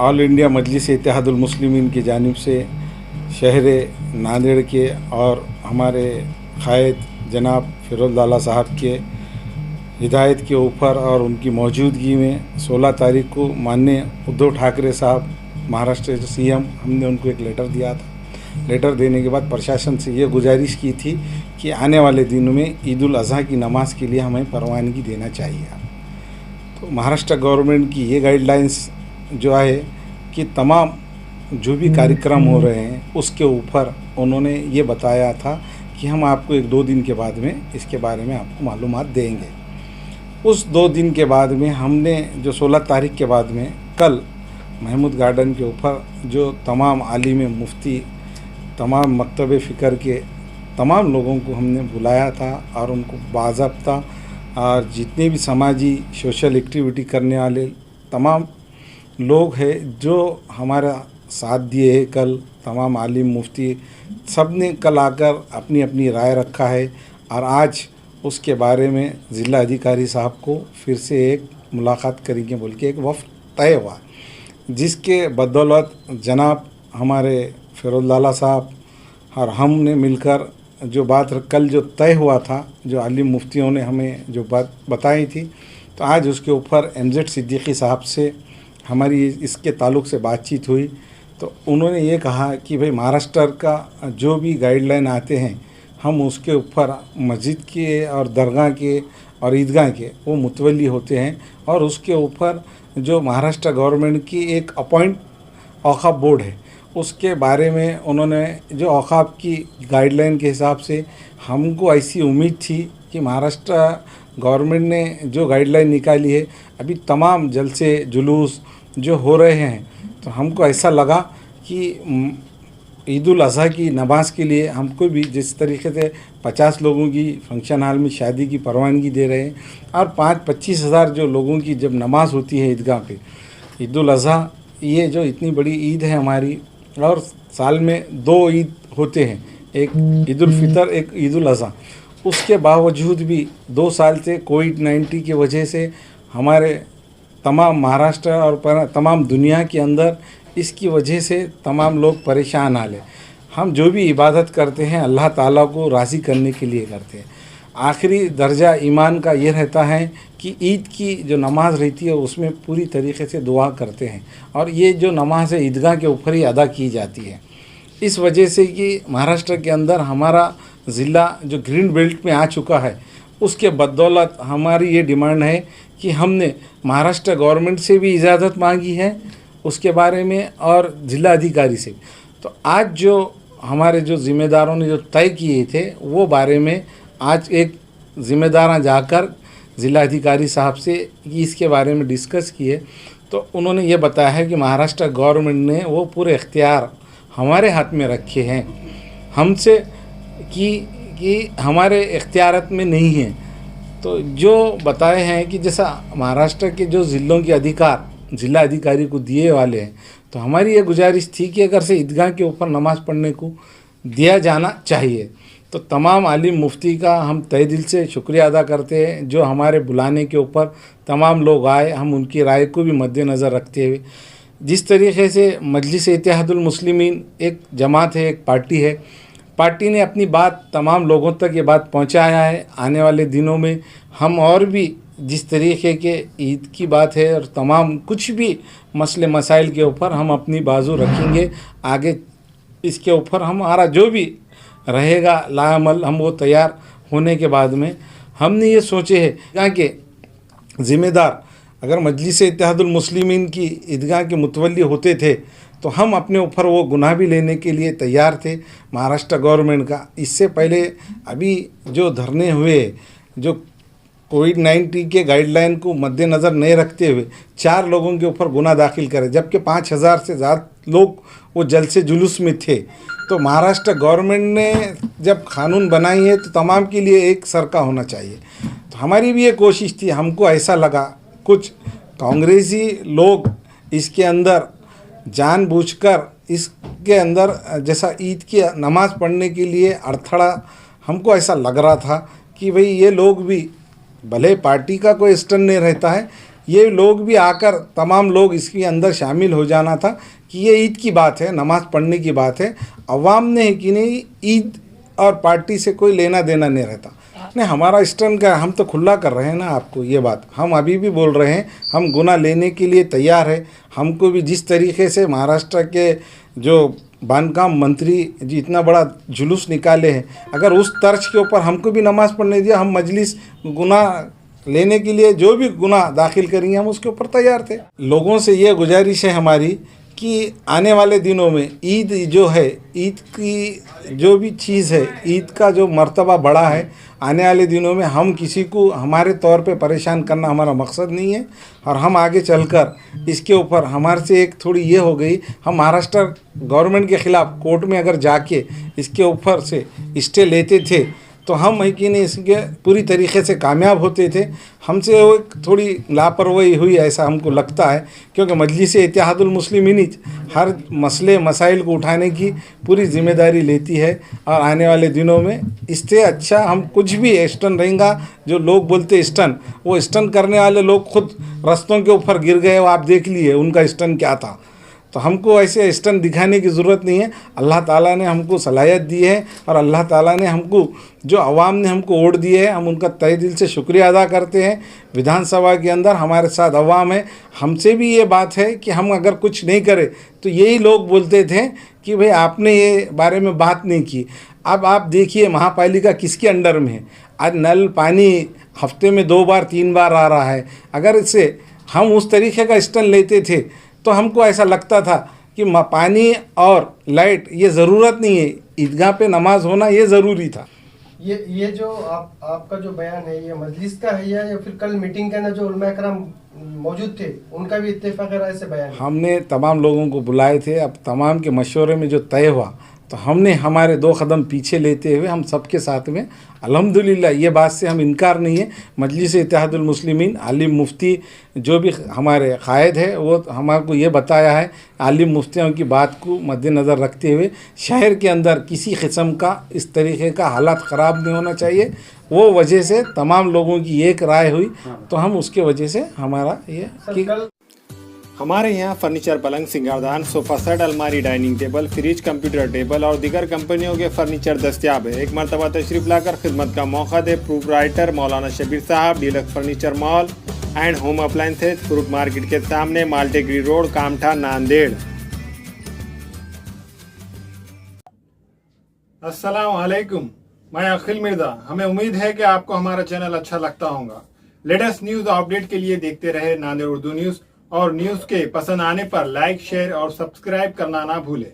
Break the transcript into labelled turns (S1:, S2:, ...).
S1: All India मजलिस इत्तेहादुल मुस्लिमीन की जानिब से शहर नांदेड़ के और हमारे कायद जनाब फिरोज़ साहब के हिदायत के ऊपर और उनकी मौजूदगी में 16 तारीख को माननीय उद्धव ठाकरे साहब महाराष्ट्र के सीएम, हमने उनको एक लेटर दिया था। लेटर देने के बाद प्रशासन से ये गुजारिश की थी कि आने वाले दिनों में ईद उल अज़हा की नमाज के लिए हमें परवानगी देना चाहिए। तो महाराष्ट्र गवर्नमेंट की ये गाइडलाइंस जो है कि तमाम जो भी कार्यक्रम हो रहे हैं उसके ऊपर उन्होंने ये बताया था कि हम आपको 1-2 दिन के बाद में इसके बारे में आपको मालूमात देंगे। उस 2 दिन के बाद में हमने जो 16 तारीख के बाद में कल महमूद गार्डन के ऊपर जो तमाम आलिम मुफ्ती, तमाम मकतब फ़िक्र के तमाम लोगों को हमने बुलाया था और उनको बाज़ाब्ता और जितने भी समाजी सोशल एक्टिविटी करने वाले तमाम लोग हैं जो हमारा साथ दिए हैं, कल तमाम आलिम मुफ्ती सब ने कल आकर अपनी अपनी राय रखा है और आज उसके बारे में ज़िला अधिकारी साहब को फिर से एक मुलाकात करेंगे बोल के एक वफ़्द तय हुआ, जिसके बदौलत जनाब हमारे फिरोज़ साहब और हमने मिलकर जो बात कल जो तय हुआ था, जो आलिम मुफ्तियों ने हमें जो बात बताई थी, तो आज उसके ऊपर MZ सिद्दीकी साहब से हमारी इसके ताल्लुक़ से बातचीत हुई। तो उन्होंने ये कहा कि भाई महाराष्ट्र का जो भी गाइडलाइन आते हैं हम उसके ऊपर मस्जिद के और दरगाह के और ईदगाह के वो मुतवली होते हैं और उसके ऊपर जो महाराष्ट्र गवर्नमेंट की एक अपॉइंट औक़ाफ़ बोर्ड है उसके बारे में उन्होंने जो औक़ाफ़ की गाइडलाइन के हिसाब से हमको ऐसी उम्मीद थी कि महाराष्ट्र गवर्नमेंट ने जो गाइडलाइन निकाली है, अभी तमाम जलसे जुलूस जो हो रहे हैं, तो हमको ऐसा लगा कि ईद उल अज़हा की नमाज के लिए हमको भी जिस तरीके से 50 लोगों की फंक्शन हॉल में शादी की परवानगी दे रहे हैं और 25 हज़ार जो लोगों की जब नमाज होती है ईदगाह पे, ईद उल अज़हा ये जो इतनी बड़ी ईद है हमारी और साल में 2 ईद होते हैं, एक ईद उल फितर, एक ईद उल अज़हा। उसके बावजूद भी 2 साल से कोविड-19 की वजह से हमारे तमाम महाराष्ट्र और तमाम दुनिया के अंदर इसकी वजह से तमाम लोग परेशान हाल है। हम जो भी इबादत करते हैं अल्लाह ताला को राज़ी करने के लिए करते हैं। आखिरी दर्जा ईमान का ये रहता है कि ईद की जो नमाज रहती है उसमें पूरी तरीके से दुआ करते हैं और ये जो नमाज है ईदगाह के ऊपर ही अदा की जाती है। इस वजह से कि महाराष्ट्र के अंदर हमारा ज़िला जो ग्रीन बेल्ट में आ चुका है, उसके बदौलत हमारी ये डिमांड है कि हमने महाराष्ट्र गवर्नमेंट से भी इजाज़त मांगी है उसके बारे में और ज़िला अधिकारी से। तो आज जो हमारे जो ज़िम्मेदारों ने जो तय किए थे वो बारे में आज एक ज़िम्मेदार जाकर ज़िला अधिकारी साहब से इसके बारे में डिस्कस किए, तो उन्होंने ये बताया है कि महाराष्ट्र गवर्नमेंट ने वो पूरे इख्तियार हमारे हाथ में रखे हैं हमसे कि हमारे इख्तियारत में नहीं है। तो जो बताए हैं कि जैसा महाराष्ट्र के जो ज़िलों के अधिकार ज़िला अधिकारी को दिए वाले हैं, तो हमारी ये गुजारिश थी कि अगर से ईदगाह के ऊपर नमाज़ पढ़ने को दिया जाना चाहिए। तो तमाम आलिम मुफ्ती का हम तहे दिल से शुक्रिया अदा करते हैं जो हमारे बुलाने के ऊपर तमाम लोग आए। हम उनकी राय को भी मद्देनज़र रखते हुए जिस तरीके से मजलिस इत्तेहादुल मुस्लिमीन एक जमात है, एक पार्टी है, पार्टी ने अपनी बात तमाम लोगों तक ये बात पहुंचाया है। आने वाले दिनों में हम और भी जिस तरीके के ईद की बात है और तमाम कुछ भी मसले मसाइल के ऊपर हम अपनी बाजू रखेंगे। आगे इसके ऊपर हमारा जो भी रहेगा लाअमल हम वो तैयार होने के बाद में हमने ये सोचे है यहाँ के ज़िम्मेदार अगर मजलिस इत्तेहादुल मुस्लिमीन की ईदगाह के मुतवल्ली होते थे तो हम अपने ऊपर वो गुनाह भी लेने के लिए तैयार थे महाराष्ट्र गवर्नमेंट का। इससे पहले अभी जो धरने हुए, जो कोविड-19 के गाइडलाइन को मद्देनज़र नहीं रखते हुए 4 लोगों के ऊपर गुनाह दाखिल करे, जबकि 5000 से ज़्यादा लोग वो जलसे जुलूस में थे। तो महाराष्ट्र गवर्नमेंट ने जब कानून बनाई है तो तमाम के लिए एक सर का होना चाहिए। तो हमारी भी ये कोशिश थी, हमको ऐसा लगा कुछ कांग्रेसी लोग इसके अंदर जानबूझकर इसके अंदर जैसा ईद की नमाज़ पढ़ने के लिए अड़थड़ा, हमको ऐसा लग रहा था कि भाई ये लोग भी भले पार्टी का कोई स्टैंड नहीं रहता है ये लोग भी आकर तमाम लोग इसके अंदर शामिल हो जाना था कि ये ईद की बात है, नमाज़ पढ़ने की बात है। अवाम ने कि नहीं ईद और पार्टी से कोई लेना देना नहीं रहता। नहीं, हमारा स्टैंड का हम तो खुला कर रहे हैं ना आपको ये बात, हम अभी भी बोल रहे हैं हम गुनाह लेने के लिए तैयार है। हमको भी जिस तरीके से महाराष्ट्र के जो बांधकाम मंत्री जी इतना बड़ा जुलूस निकाले हैं, अगर उस तर्ज के ऊपर हमको भी नमाज़ पढ़ने दिया, हम मजलिस गुनाह लेने के लिए जो भी गुनाह दाखिल करेंगे हम उसके ऊपर तैयार थे। लोगों से ये गुजारिश है हमारी कि आने वाले दिनों में ईद जो है, ईद की जो भी चीज़ है, ईद का जो मर्तबा बड़ा है, आने वाले दिनों में हम किसी को हमारे तौर पे परेशान करना हमारा मकसद नहीं है। और हम आगे चलकर इसके ऊपर हमारे से एक थोड़ी ये हो गई, हम महाराष्ट्र गवर्नमेंट के ख़िलाफ़ कोर्ट में अगर जाके इसके ऊपर से स्टे लेते थे तो हम है कि नहीं इसके पूरी तरीके से कामयाब होते थे। हमसे वो थोड़ी लापरवाही हुई ऐसा हमको लगता है, क्योंकि मजलिस इत्तेहादुल मुस्लिमीन हर मसले मसाइल को उठाने की पूरी जिम्मेदारी लेती है। और आने वाले दिनों में इससे अच्छा हम कुछ भी स्टन रहेगा। जो लोग बोलते स्टन, वो स्टन करने वाले लोग खुद रास्तों के ऊपर गिर गए, वो आप देख लिए उनका स्टन क्या था। तो हमको ऐसे स्टन दिखाने की ज़रूरत नहीं है। अल्लाह ताला ने हमको सलाहियत दी है और अल्लाह ताला ने हमको जो अवाम ने हमको वोट दिए है, हम उनका तहे दिल से शुक्रिया अदा करते हैं। विधानसभा के अंदर हमारे साथ अवाम है। हमसे भी ये बात है कि हम अगर कुछ नहीं करें तो यही लोग बोलते थे कि भाई आपने ये बारे में बात नहीं की। अब आप देखिए महापालिका किसके अंडर में है। आज नल पानी हफ्ते में 2 बार 3 बार आ रहा है। अगर इससे हम उस तरीके का स्टन लेते थे तो हमको ऐसा लगता था कि पानी और लाइट ये ज़रूरत नहीं है, ईदगाह पे नमाज होना ये ज़रूरी था।
S2: ये जो आपका जो बयान है ये मजलिस का है या फिर कल मीटिंग के ना जो उलमा इकराम मौजूद थे उनका भी इत्तेफाक राय से बयान है?
S1: हमने तमाम लोगों को बुलाए थे। अब तमाम के मशवरे में जो तय हुआ तो हमने हमारे 2 कदम पीछे लेते हुए हम सबके साथ में अल्हम्दुलिल्लाह, ये बात से हम इनकार नहीं है। मजलिस इत्तेहादुल मुस्लिमीन आलिम मुफ्ती जो भी हमारे कायद है वो हमारे को ये बताया है, आलिम मुफ्तियों की बात को मद्देनज़र रखते हुए शहर के अंदर किसी किस्म का इस तरीके का हालात ख़राब नहीं होना चाहिए। वो वजह से तमाम लोगों की एक राय हुई तो हम उसके वजह से हमारा ये कि
S3: हमारे यहाँ फर्नीचर, पलंग, सिंगारदान, सोफ़ा सेट, अलमारी, dining table, fridge, computer table और दीगर कंपनियों के फर्नीचर दस्तियाब है। एक मरतबा तशरीफ़ लाकर खिदमत का मौका दे। प्रोप्राइटर मौलाना शबीर साहब, deluxe furniture mall and home appliances, fruit market के सामने, माल्टेगरी रोड, कामठा, नांदेड़। अस्सलाम वालेकुम, मैं अखिल मिर्जा। हमें उम्मीद है कि आपको हमारा चैनल अच्छा लगता होगा। लेटेस्ट न्यूज़ अपडेट के लिए देखते रहे नांदेड़ उर्दू न्यूज़, और न्यूज़ के पसंद आने पर लाइक, शेयर और सब्सक्राइब करना ना भूलें।